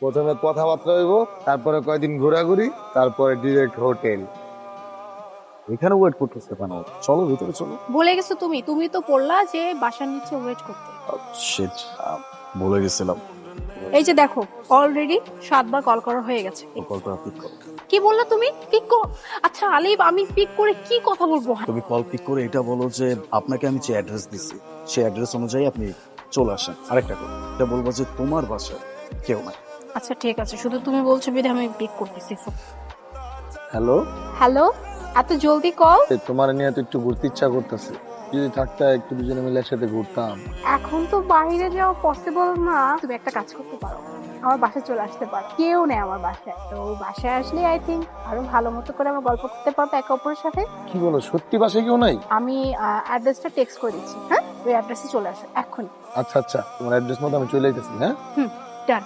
প্রথমে কথাবার্তা হইব, তারপরে কয়দিন ঘোরাঘুরি, তারপরে ডিরেক্ট হোটেল। এখানে ওয়েট করতেছে কেন? চলো ভিতরে চলো। বলে গেছো তুমি তুমি তো বললা যে বাসার নিচে ওয়েট করতে। শিট, ভুলে গেছিলাম। এই যে দেখো, অলরেডি 7 বার কল করা হয়ে গেছে। কলটা পিক করো। কি বললা তুমি? পিক করো? আচ্ছা আলিফ, আমি পিক করে কি কথা বলবো? তুমি কল পিক করে এটা বলো যে আপনাকে আমি যে অ্যাড্রেস দিছি সেই অ্যাড্রেস অনুযায়ী আপনি চলে আসেন। আরেকটা কথা, এটা বলবো যে তোমার বাসায় কেউ নাই। আচ্ছা ঠিক আছে, শুধু তুমি বলছো বিধে আমি পিক করতেছি। হ্যালো, হ্যালো, এত জলদি কল? তোমার নিয়ে তো একটু ঘুরতে ইচ্ছা করতেছে। যদি থাকতে একটু দুজনে মিলে একসাথে ঘুরতাম। এখন তো বাইরে যাওয়া পসিবল না। তুমি একটা কাজ করতে পারো, আমার বাসায় চলে আসতে পারো। কেউ নেই আমার বাসায়, তো বাসায় আসলে আই থিঙ্ক আরো ভালো মতো করে আমরা গল্প করতে পারবো একে অপরের সাথে। কি বলো, সত্যি বাসায় কেউ নাই? আমি অ্যাড্রেসটা টেক্সট করে দিচ্ছি, হ্যাঁ? ওই অ্যাড্রেসে চলে আসো এক্ষুনি। আচ্ছা আচ্ছা, তোমার অ্যাড্রেস মতো আমি চলে যেতেছি। হ্যাঁ, ডান।